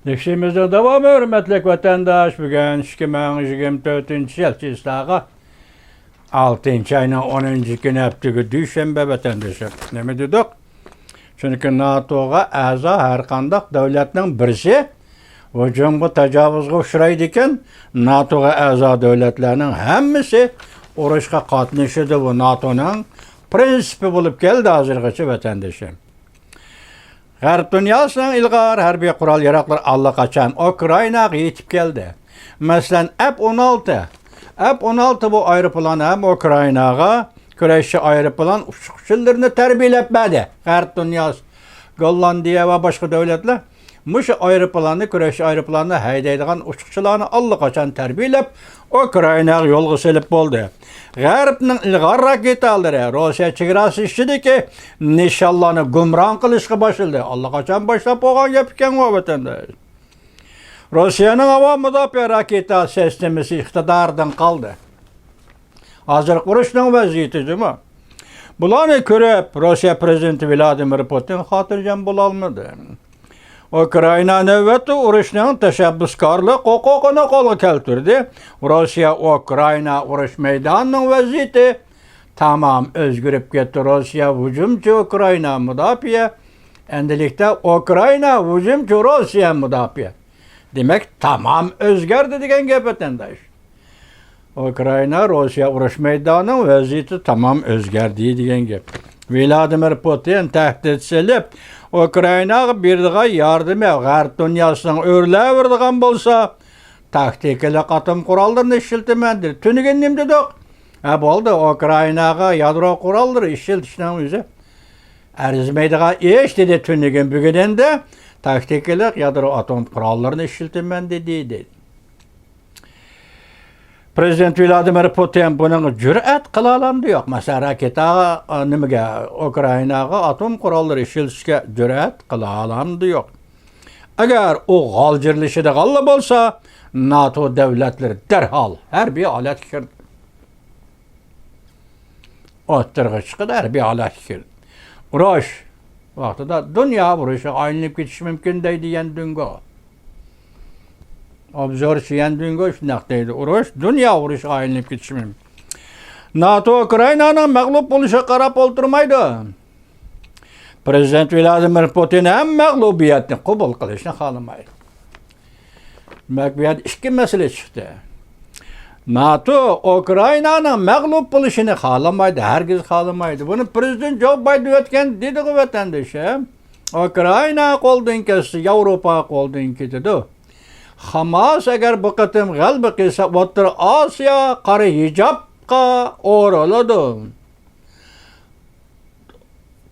Lekşimizde devam hürmetlik vatandaş bugün 2024 yıl çistağı 6. ayının 10. günü heptiki düşenbe vatandaşı. Ne mi dedik? Çünkü NATO'ga aza her kandak devletinin birisi hücumga tecavüzge uçraydiken NATO'ga aza devletlerinin hemmisi urushga qatnashadi bu NATO'nun prinsipi bulup geldi hazırgacha vatandaşı. G'arb dünyasının ilgari harbiy qurol yaroqlar allaqachon Ukrainaga yetib keldi. Masalan, F-16 bu aeroplan ham Ukrainaga kurashchi aeroplan uçuşçularını tarbiyalab berdi. G'arb dünyası, Gollandiya va boshqa davlatlar mush aeroplanni, kurashchi aeroplanni haydaydigan uçuşçularni allaqachon tarbiyalab Ukrainaga yo'lga silib bo'ldi. G'arbning ilg'or raketalari Rossiya chegarasi ichidagi nishonlarni gumron qilishga boshladi. Allaqachon boshlab bo'lgan gap ekan bu vatandosh. Rossiyaning havo mudofaa raketa sistemasi iqtidoridan qoldi. Hozir urushning vaziyati nima? Bularni ko'rib Rossiya prezidenti Vladimir Putin xotirjam bo'la olmadi. Ukraina navbati urushning tashabbuskorlik huquqini qo'lga keltirdi. Rossiya Ukraina urush maydonining vaziyati tamom o'zgarib ketdi. Rossiya hujumchi, Ukraina mudofaa. Endilikda Ukraina hujumchi, Rossiya mudofaa. Demak, tamom o'zgardi degan gap vatandosh. Ukraina Rossiya urush maydonining vaziyati tamom o'zgardi degan gap. Vladimir Putin tahdid silib Ukrainaga berdigan yordami G'arb dunyosining o'rlaverdigan bo'lsa, taktikalik atom qurollarini ishiltiman deb tunigan nim dedik. Bo'ldi, Ukrainaga yadro qurollari ishiltishning o'zi arzimaydigan ish dedi tunigan. Bugun endi taktikalik yadro atom qurollarini ishiltiman dedi. Prezident Vladimir Putin buning jur'at qila olmadi yo'q. Masalan, raketaga nimaga Ukrainaga atom qurollari ishlatishga jur'at qila olmadi yo'q. Agar u g'oljirlashida g'alla bo'lsa, NATO davlatlari darhol harbiy holatga kirdi. O'ttirg'i chiqdi, harbiy holatga kirdi. Urush vaqtida dunyo urushi aylanib ketishi mumkin deydigan dungo. Obzorchi yandungo shunaq deydi. Urush dunyo urushi aylanib ketishi mumkin. NATO Ukrainaning mag'lub bo'lishiga qarab o'ltirmaydi. Prezident Vladimir Putin ham mag'lubiyatni qabul qilishni xohlamaydi. Mag'lubiyat ikki masala chiqdi. NATO Ukrainaning mag'lub bo'lishini xohlamaydi, hargiz xohlamaydi. Buni prezident Joe Biden aytgan dedi vatandoshim. Ukraina qo'ldan ketsa, Yevropa qo'ldan ketadi. Hamas agar bu qatim g'alaba qilsa, O'rta Osiyo qora hijobga o'raladi.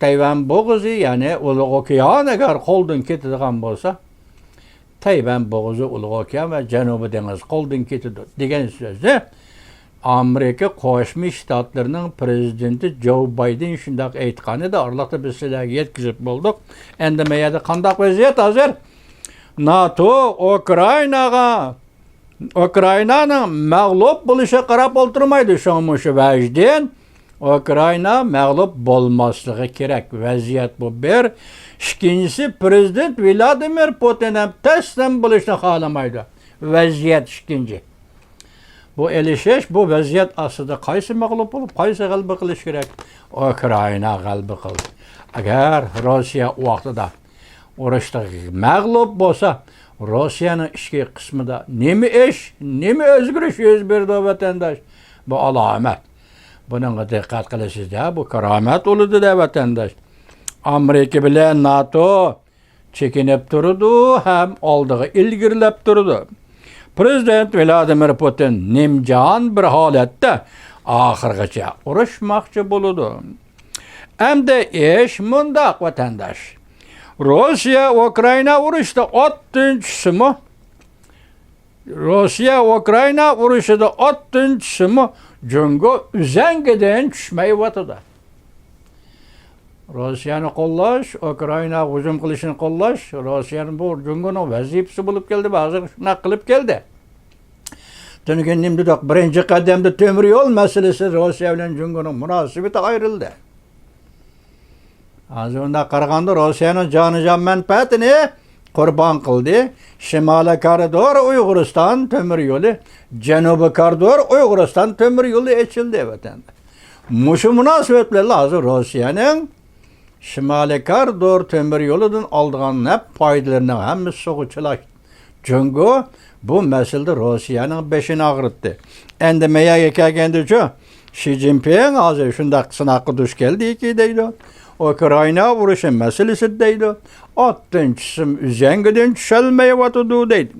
Tayvan bo'g'ozi, ya'ni Ulug' okean agar qo'ldan ketadigan bo'lsa, Tayvan bo'g'ozi, Ulug' okean va Janubiy dengiz qo'ldan ketadi degan so'zni Amerika Qo'shma Shtatlarining prezidenti Joe Biden shunday aytgan edi. Orliqda biz sizlarga yetkazib bo'ldik. Endi mayada qanday vaziyat hozir? NATO Ukrainaning mag'lub bo'lishiga qarab o'ltirmaydi. Shu vajdan Ukraina mag'lub bo'lmasligi kerak. Vaziyat bu bir. Ikkinchisi, prezident Vladimir Putin ham taslim bo'lishni xohlamaydi. Vaziyat ikkinchi. Bu elishish, bu vaziyat aslida qaysi mag'lub bo'lib, qaysi g'alaba qilish kerak? Ukraina g'alaba qildi. Agar Rossiya vaqtida urushda mag'lub bo'lsa, Rossiyaning ichki qismida nima o'zgarish yuz berdi vatandosh? Bu alomat. Bunga diqqat qilasizda, bu karomat uludi vatandosh. Amerika bilan NATO chekinib turdi, ham oldiga ilgirlab turdi. Prezident Vladimir Putin nimjon bir holatda oxirgacha urushmoqchi bo'ldi. Endi ish mundaq vatandosh. Rossiya Ukraina urushida 6-simi? Rossiya Ukraina urushida 6-simi jungo uzangidan tushmay yotadi. Rossiyani qo'llash, Ukraina hujum qilishini qo'llash, Rossiyaning bu jungoning vazifasi bo'lib keldi, hozir shunday qilib keldi. Tunigan nimdidoq birinchi qadamda temir yo'l masalasi Rossiya bilan jungoning munosabati ayrildi. Hozir unda qaraganda Rossiyaning jonijon manfaatini Kurban kıldı. Şimala koridor Uygurustan tömür yolu, Cenuba koridor Uygurustan tömür yolu açıldı vatanda. Muşu münasebetlerle hazır Rusya'nın Şimala koridor tömür yolunun aldığın hep faydalarının hemimiz soğuçulaştı. Çünkü bu meselede Rusya'nın beşini ağrıttı. Endemeye yekegendi şu, Xi Jinping hazır şunda sınakı düş geldi ki deydi. Ukrayna vuruşu meselesi deydi. Atınçısım üzengiden çelmeye vatıdı deydi.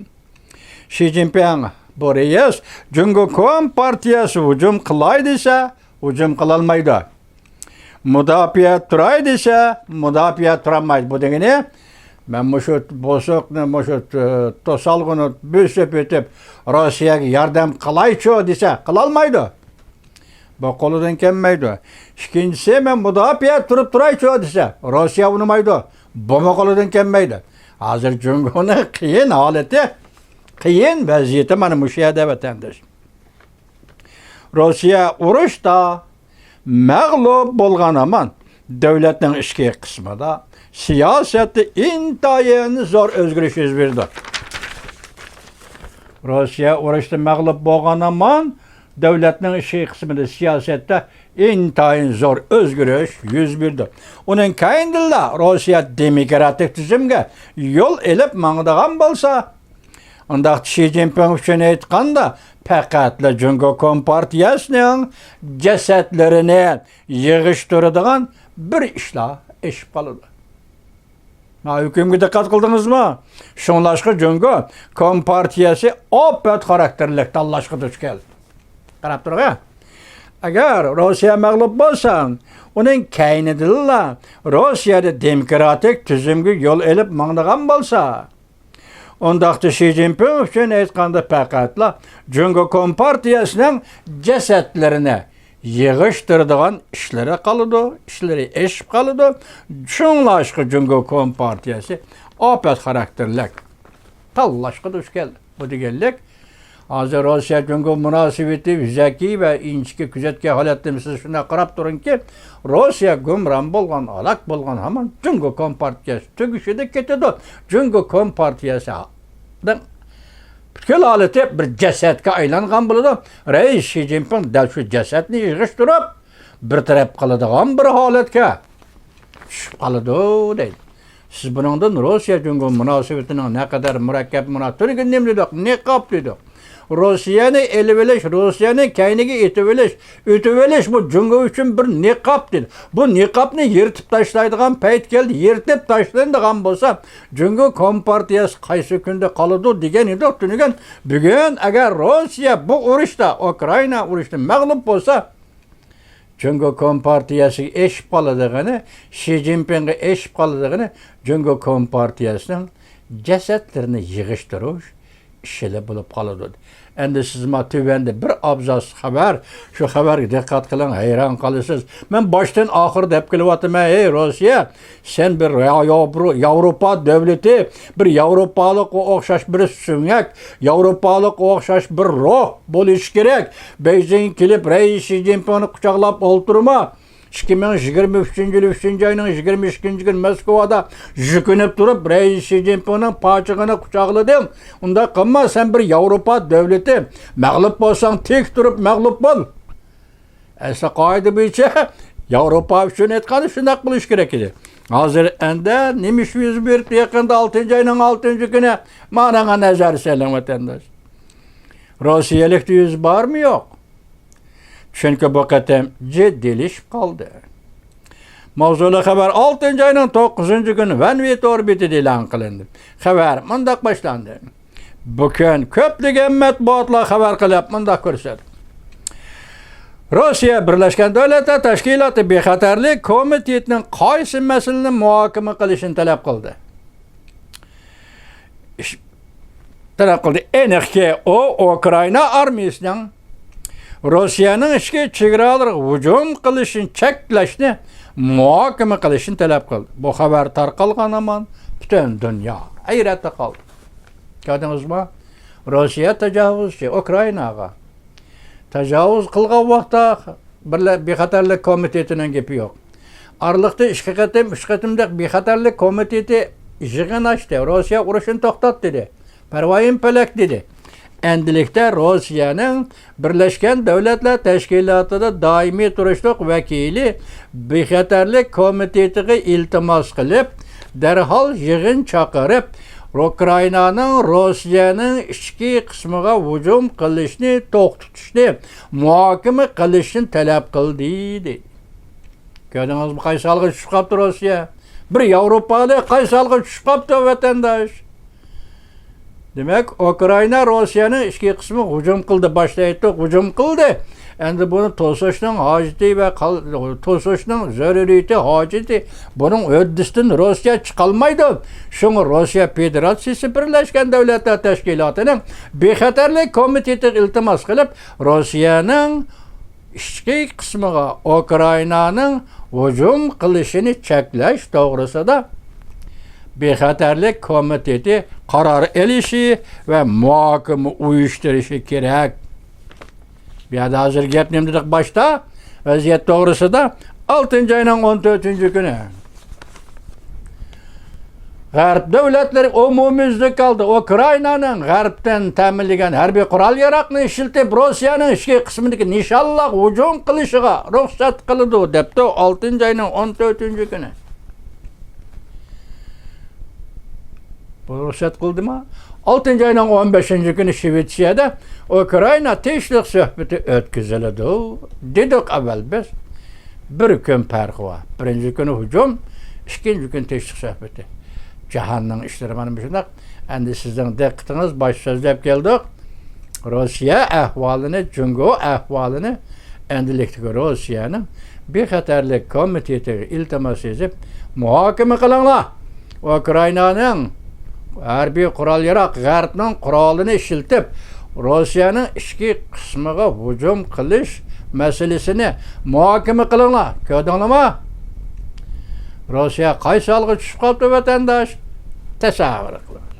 Xi Jinping buraya Cumhuriyet Partiyası hücum kılaydıysa hücum kılalmaydı. Müdafiye turaydıysa müdafiye turamaydı. Bu degene ben muşut bozuknu muşut tosalgını büsüp etip Rusya'ya yardım kılayçı dese kılalmaydı. Bu koludan kelmeydi. İkincisi ben müdafiye turup turayçı dese Rusya unumaydı. Bu koludan kelmeydi. Hazır Cumhuriyet'in kıyın haleti, kıyın vaziyeti bana müşahede vatandaş. Rusya uruşta mağlup bolğan aman devletin işki kısmında siyaseti intayin zor özgürlüş yüz verdi. Rusya uruşta mağlup bolğan aman devletin işki kısmında siyasette intayin zor özgürlüş yüz verdi. Onun kayındilla Rusya demokratik tüzümge yol elip mağdağın bolsa onda Xi Jinping üçün aytqanda faqatla Cumhuriyet Kompartiyasının cesetlerini yığıştırdıgan bir işla iş kalıdı. Hükümge dikkat kıldınız mı? Şunlaşkı Cumhuriyet Kompartiyası opet karakterlik tallaşkı düş geldi. Qarab turga. Agar Rusya mağlup bolsan, onun kaynidilla Rusya'da demokratik tüzümge yol elip mağdağın bolsa, ondaqda Xi Jinping üçün aytqanda faqatla Cumhuriyet Kompartiyasının cesetlerini yığıştırdıgan işlere kalıdı, işleri eşip kalıdı. Şunlaşkı Cumhuriyet Kompartiyası opet karakterlik tallaşkı düş geldi. Bu degenlik hazır Rusya Cumhuriyet münasebeti zeki ve inçki küzetke haletlemisiz şuna qarab turun ki Rusya gümran bolğan, alak bolğan haman Cumhuriyet Kompartiyası tügüşüde ketedi. Cumhuriyet Kompartiyası'nın bütün haleti bir cesetke aylanğan buludu. Reis Xi Jinping de şu cesetini yığıştırıp bir taraf kılıdığan bir haletke düşüp kalıdı deydi. Siz bunundan Rusya Cumhuriyet münasebetinin ne kadar mürekkep münasebetini nemledik, ne kap dedik. Rusya'nı eliveliş, Rusya'nın kaynigi ütüveliş bu Cumhuriyet üçün bir niqab dedi. Bu niqabını yırtıp taşlaydıgan payt geldi. Yırtıp taşlaydıgan bolsa Cumhuriyet Kompartiyası qaysı günde kalıdı degen edi. Tünügen bugün eğer Rusya bu uruşta, Ukrayna uruşta mağlup bolsa Cumhuriyet Kompartiyası eşip kalıdığını, Xi Jinping'e eşip kalıdığını Cumhuriyet Kompartiyasının cesetlerini yığıştırış işle bulup kalıdı. Endi siz ma tüvende bir abzas haber, şu haberge dikkat kılın, hayran kalırsınız. Ben baştan ahır dep kılıvatım, ey Rusya, sen bir Avrupa devleti, bir Avrupalık okşaş bir süngek, Avrupalık okşaş bir ruh buluş gerek. Beijing kilip Reis Xi Jinping'i kucaklap oturma. 2023 ayının 22 gün Moskova'da jükünüp durup Reis Xi Jinping'in paçığını kucakladın. Onda kılma sen bir Avrupa devleti. Mağlup olsan tek durup mağlup bol. Esas kaydı biçe Avrupa üçün etkanı şundak buluş gerek idi. Hazır ende nemiş 101 yakında 6. ayının 6. günü manana nazar selam vatandaş. Rusya'lık yüz var mı yok? Çünkü bu katem ciddilişip kaldı. Mavzulu haber 6. ayının 9. günü Venvit orbiti ilan kılındı. Haber mındak başlandı. Bugün köplük matbuatla haber kılıp mındak ko'rsatdi. Rusya Birleşken Devletler Teşkilatı Bexatarlik Komitetining qaysi masalani muhokama qilishini talab qildi. Aniqki o Ukrayna armiyasining Rusya'nın ichki chegaralarga hujum qilishini cheklashni muhokama qilishini talab qildi. Bu xabar tarqalgan aman butun dunyo hayratda qoldi. Ko'rdingizmi? Rusya tajovuzchi Ukraynaga tajovuz qilgan vaqtda Bexatarlik komitetining gapi yo'q. Arliqda 3 qatimda Bexatarlik komiteti yig'in ochdi. Rossiya urushini to'xtat dedi. Parvoyim pelak dedi. Endilikda Rossiyaning Birlashgan Davlatlar Tashkilotida doimiy turishliq vakili bexatarlik komitetiga iltimos qilib, darhol yig'in chaqirib, Ukrainaning Rossiyaning ichki qismiga hujum qilishni to'xtatishni muhokama qilishni talab qildi dedi. Ko'rdingizmi, qaysi holga tushib qoldi Rossiya? Bir Yevropalik qaysi holga tushib qoldi vatandosh? Demek Ukrayna Rossiyaning ichki qismi hujum qildi, boshlaydi, hujum qildi. Endi buni to'sishning hojati va to'sishning zaruriyati, hojati buning o'ddisidan Rossiya chiqolmaydi. Shunga Rossiya Federatsiyasi Birlashgan Davlatlar Tashkilotining bexatarlik komitetiga iltimos qilib, Rossiyaning ichki qismiga Ukrainaning hujum qilishini cheklash to'g'risida bexatarlik komiteti qaror elishi va muhokama uyushtirishi kerak. Bu yerda hozir gap nima dedik boshda? Vaziyat to'g'risida 6-oyning 14-kuni G'arb davlatlari umumiyuzlik oldi. Ukrainaning g'arbdan ta'minlagan harbiy qurol-yarog'ni ishlatib, Rossiyaning ichki qismidagi nishonliq hujum qilishiga ruxsat qildi debdi 6-oyning 14-kuni. Bu ruxsat qildimi? 6-oyning 15-kuni Shvetsiyada Ukraina tinchlik suhbati o'tkaziladi. Dedik avval biz. Bir kun farqi bor. Birinchi kuni hujum, ikkinchi kun tinchlik suhbati. Jahonning ishlari mana shunday. Endi sizning diqqatingiz bosh so'zlab keldik. Rossiya ahvolini, Jungo ahvolini endilikda Rossiyaning bexatarlik komitetiga iltimos etib, muhokama qilinglar. Ukrainaning harbiy qurol-yarog' G'arbning qurolini ishlatib, Rossiyaning ichki qismiga hujum qilish masalasini muhokama qilinglar. Ko'rdinglarmi? Rossiya qaysi holga tushib qoldi vatandosh? Tasavvur qiling.